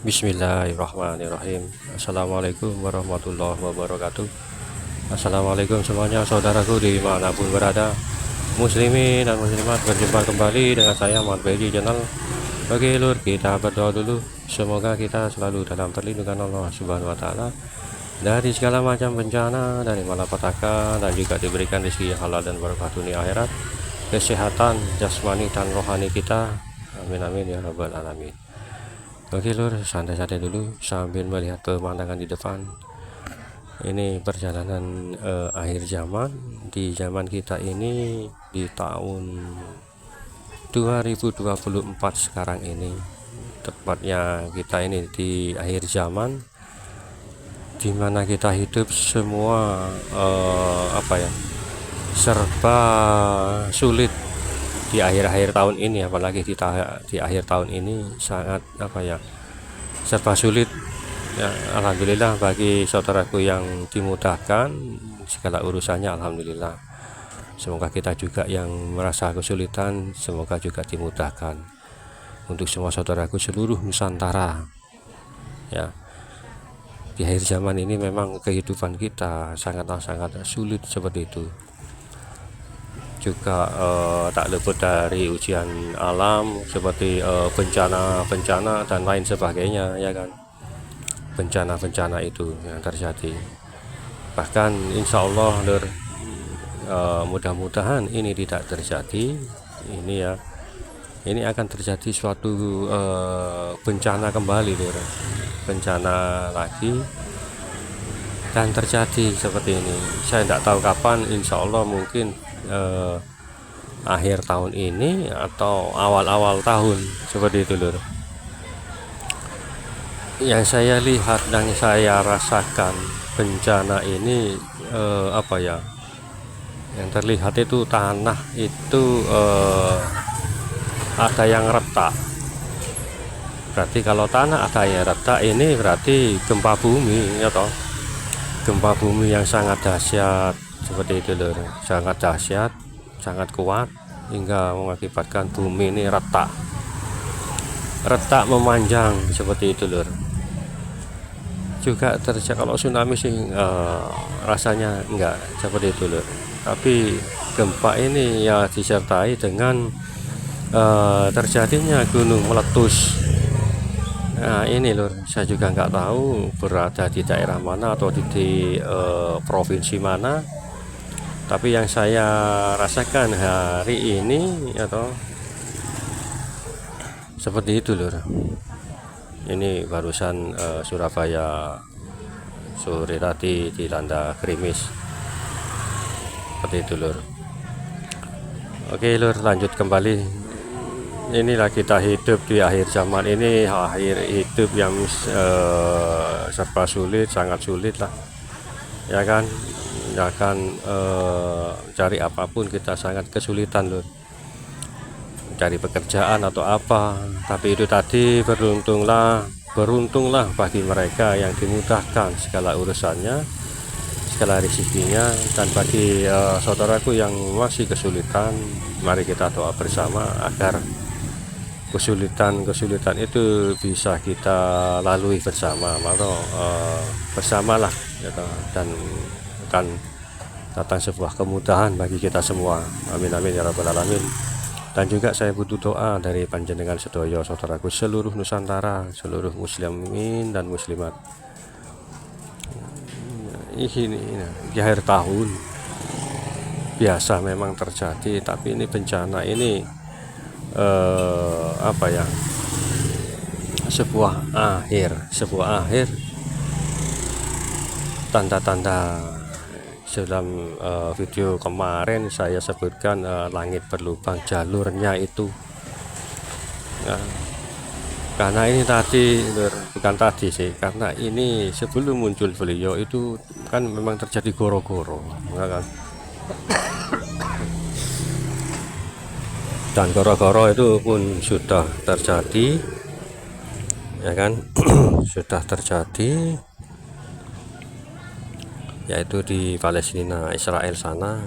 Bismillahirrahmanirrahim. Assalamualaikum warahmatullahi wabarakatuh. Assalamualaikum semuanya, saudaraku dimanapun berada, muslimin dan muslimat. Berjumpa kembali dengan saya Muhammad Bayi Channel. Oke lur, kita berdoa dulu. Semoga kita selalu dalam perlindungan Allah Subhanahu wa Ta'ala dari segala macam bencana, dari malapetaka, dan juga diberikan rezeki halal dan berkah dunia akhirat, kesehatan jasmani dan rohani kita. Amin amin ya rabbal alamin. Oke lur, santai-santai dulu sambil melihat pemandangan di depan. Ini perjalanan akhir zaman di zaman kita ini, di tahun 2024 sekarang ini. Tepatnya kita ini di akhir zaman, dimana kita hidup semua serba sulit di akhir-akhir tahun ini, apalagi kita di akhir tahun ini sangat serba sulit ya. Alhamdulillah bagi saudaraku yang dimudahkan segala urusannya, alhamdulillah. Semoga kita juga yang merasa kesulitan, semoga juga dimudahkan. Untuk semua saudaraku seluruh Nusantara ya, di akhir zaman ini memang kehidupan kita sangat sulit seperti itu. Juga tak luput dari ujian alam seperti bencana dan lain sebagainya ya kan. Bencana itu yang terjadi, bahkan insya Allah mudah-mudahan ini tidak terjadi. Ini akan terjadi suatu bencana kembali bencana lagi dan terjadi seperti ini. Saya tidak tahu kapan, insya Allah mungkin akhir tahun ini atau awal-awal tahun seperti itu lur. Yang saya lihat dan saya rasakan bencana ini yang terlihat itu tanah itu ada yang retak. Berarti kalau tanah ada yang retak ini berarti gempa bumi ya toh. Gempa bumi yang sangat dahsyat seperti itu lur, sangat dahsyat, sangat kuat hingga mengakibatkan bumi ini retak memanjang seperti itu lur. Juga terjadi kalau tsunami sih rasanya enggak seperti itu lur, tapi gempa ini ya disertai dengan terjadinya gunung meletus. Nah ini lur, saya juga nggak tahu berada di daerah mana atau di provinsi mana, tapi yang saya rasakan hari ini atau seperti itu lur. Ini barusan Surabaya sore tadi dilanda gerimis seperti itu lur. Oke lur, lanjut kembali. Inilah kita hidup di akhir zaman ini, akhir hidup yang serba sulit, sangat sulit lah ya kan. Ya kan, cari apapun kita sangat kesulitan loh, cari pekerjaan atau apa. Tapi itu tadi beruntunglah bagi mereka yang dimudahkan segala urusannya, segala rezekinya. Dan bagi saudaraku yang masih kesulitan, mari kita doa bersama agar kesulitan itu bisa kita lalui bersama, bersamalah gitu, dan akan datang sebuah kemudahan bagi kita semua. Amin amin ya rabbal alamin. Dan juga saya butuh doa dari panjenengan sedoyo saudaraku seluruh Nusantara, seluruh muslimin dan muslimat. Ini di akhir tahun biasa memang terjadi, tapi ini bencana ini sebuah akhir, tanda-tanda dalam video kemarin saya sebutkan langit berlubang jalurnya itu nah, karena ini tadi bukan tadi sih, karena ini sebelum muncul beliau itu kan memang terjadi goro-goro ya kan? Dan goro-goro itu pun sudah terjadi ya kan. Sudah terjadi, yaitu di Palestina, Israel sana.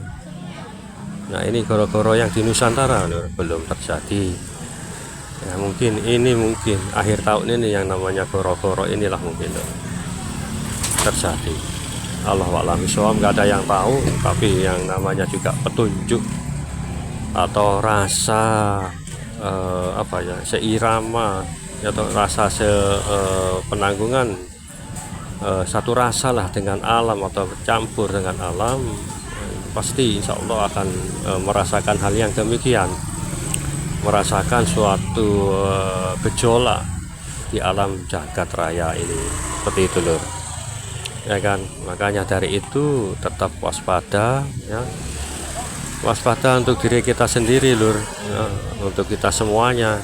Nah ini goro-goro yang di Nusantara belum terjadi. Ya mungkin ini mungkin akhir tahun ini yang namanya goro-goro inilah mungkin terjadi. Allah a'lam bishawab, nggak ada yang tahu, tapi yang namanya juga petunjuk atau rasa apa ya, seirama atau rasa penanggungan, satu rasa lah dengan alam atau bercampur dengan alam, pasti insya Allah akan merasakan hal yang demikian, merasakan suatu gejolak di alam jagat raya ini, seperti itu lur, ya kan. Makanya dari itu tetap waspada ya, waspada untuk diri kita sendiri lur ya, untuk kita semuanya,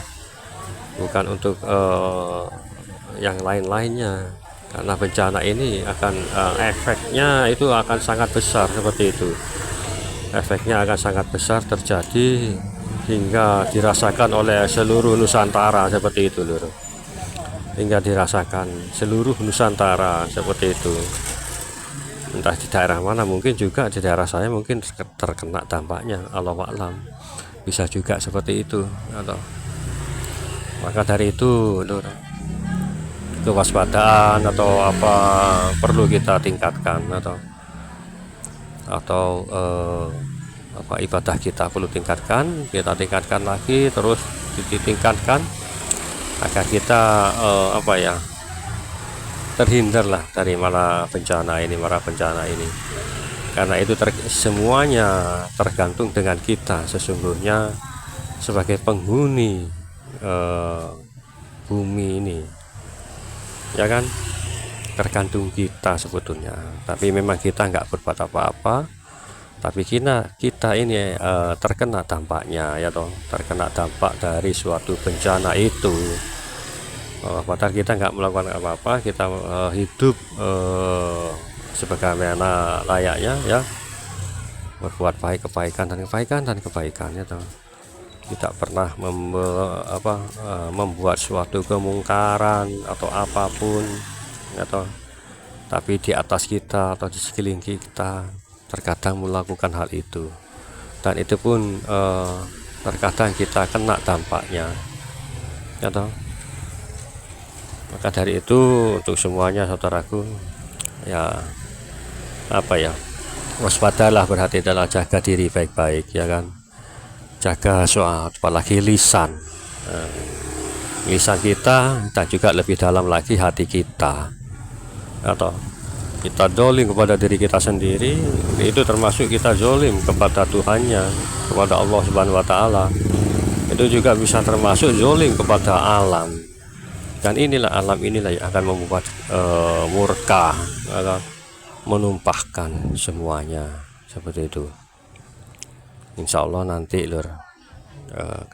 bukan untuk yang lain-lainnya, karena bencana ini akan efeknya itu akan sangat besar, seperti itu, efeknya akan sangat besar terjadi hingga dirasakan oleh seluruh Nusantara, seperti itu lur, hingga dirasakan seluruh Nusantara, seperti itu. Entah di daerah mana, mungkin juga di daerah saya mungkin terkena dampaknya, Allah a'lam, bisa juga seperti itu atau. Maka dari itu lur, kewaspadaan atau apa perlu kita tingkatkan, atau apa ibadah kita perlu tingkatkan, kita tingkatkan lagi, terus ditingkatkan agar kita apa ya, terhindarlah dari mara bencana ini, karena itu semuanya tergantung dengan kita sesungguhnya sebagai penghuni bumi ini, ya kan, tergantung kita sebetulnya. Tapi memang kita nggak berbuat apa-apa, tapi kita ini terkena dampaknya ya toh, terkena dampak dari suatu bencana itu. Padahal kita nggak melakukan apa-apa, kita hidup sebagaimana layaknya ya, berbuat baik, kebaikan dan kebaikan ya toh. Tidak pernah membuat suatu kemungkaran atau apapun ya toh. Tapi di atas kita atau di sekeliling kita terkadang melakukan hal itu, dan itu pun terkadang kita kena dampaknya ya toh. Maka dari itu untuk semuanya saudaraku ya, apa ya, waspadalah, berhati-hatilah, jaga diri baik-baik ya kan, jaga soal apalagi lisan, lisan kita, dan juga lebih dalam lagi hati kita, atau kita zolim kepada diri kita sendiri, itu termasuk kita zolim kepada Tuhannya, kepada Allah Subhanahu wa Ta'ala. Itu juga bisa termasuk zolim kepada alam, dan inilah alam inilah yang akan membuat murka, menumpahkan semuanya, seperti itu. Insya Allah nanti lur,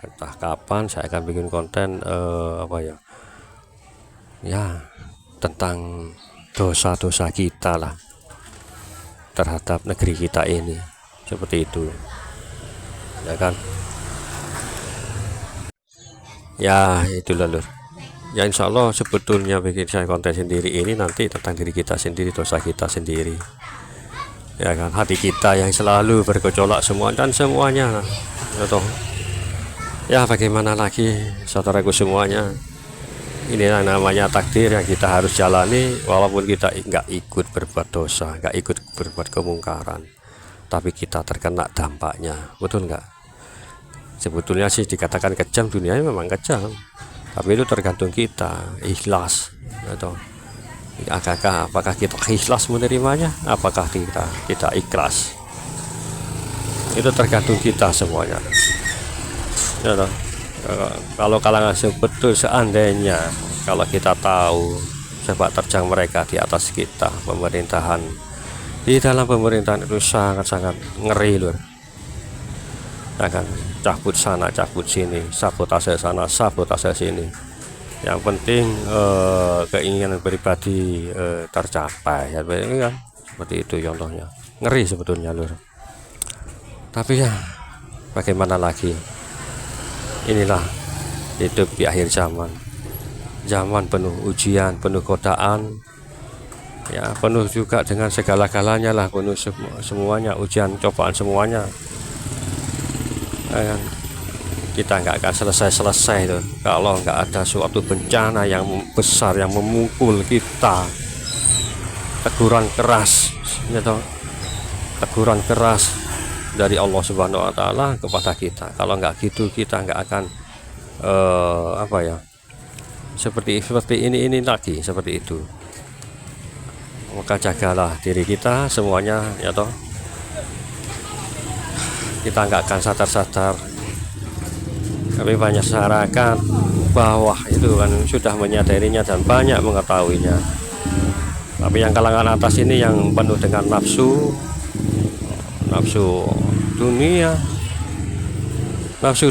entah kapan saya akan bikin konten apa ya, ya tentang dosa-dosa kita lah terhadap negeri kita ini, seperti itu ya kan. Ya itulah lur ya, insya Allah sebetulnya bikin saya konten sendiri ini nanti tentang diri kita sendiri, dosa kita sendiri ya kan, hati kita yang selalu bergejolak semua dan semuanya atau ya bagaimana lagi saudaraku semuanya, ini namanya takdir yang kita harus jalani, walaupun kita nggak ikut berbuat dosa, nggak ikut berbuat kemungkaran, tapi kita terkena dampaknya, betul nggak? Sebetulnya sih dikatakan kejam, dunia memang kejam, tapi itu tergantung kita ikhlas atau apakah kita ikhlas menerimanya, apakah kita ikhlas, itu tergantung kita semuanya ya toh. Kalau kalangan sebetul, seandainya kalau kita tahu sepak terjang mereka di atas kita, pemerintahan, di dalam pemerintahan itu sangat-sangat ngeri loh ya kan, cabut sana cabut sini, sabotase sana sabotase sini, yang penting keinginan pribadi tercapai ya kan, seperti itu contohnya, ngeri sebetulnya lur. Tapi ya bagaimana lagi, inilah hidup di akhir zaman, zaman penuh ujian, penuh godaan ya, penuh juga dengan segala-galanya lah, penuh semuanya ujian, cobaan semuanya ya kan? kita nggak akan selesai itu kalau nggak ada suatu bencana yang besar yang memukul kita, teguran keras ya toh, teguran keras dari Allah Subhanahu wa taala kepada kita. Kalau nggak gitu kita nggak akan apa ya, seperti ini lagi, seperti itu. Maka jagalah diri kita semuanya ya toh, kita nggak akan sadar-sadar, tapi banyak masyarakat bawah itu kan sudah menyadarinya dan banyak mengetahuinya. Tapi yang kalangan atas ini yang penuh dengan nafsu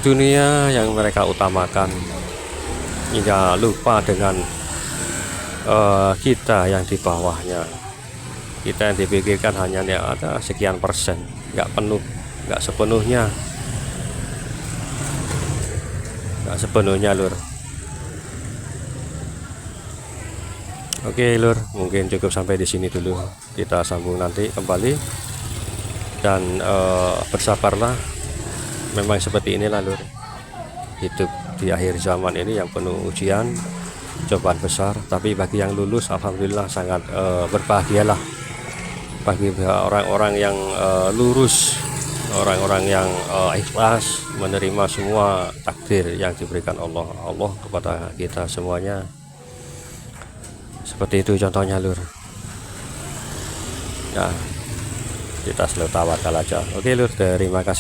dunia yang mereka utamakan, hingga lupa dengan kita yang di bawahnya. Kita yang dipikirkan hanya ya ada sekian persen, nggak penuh, nggak sepenuhnya lur. Oke lur, mungkin cukup sampai di sini dulu, kita sambung nanti kembali. Dan bersabarlah, memang seperti inilah lur, hidup di akhir zaman ini yang penuh ujian, cobaan besar. Tapi bagi yang lulus alhamdulillah sangat berbahagialah. Bagi orang-orang yang lurus, orang-orang yang ikhlas menerima semua takdir yang diberikan Allah kepada kita semuanya. Seperti itu contohnya lur ya, kita selalu tawakal aja. Oke lur, terima kasih.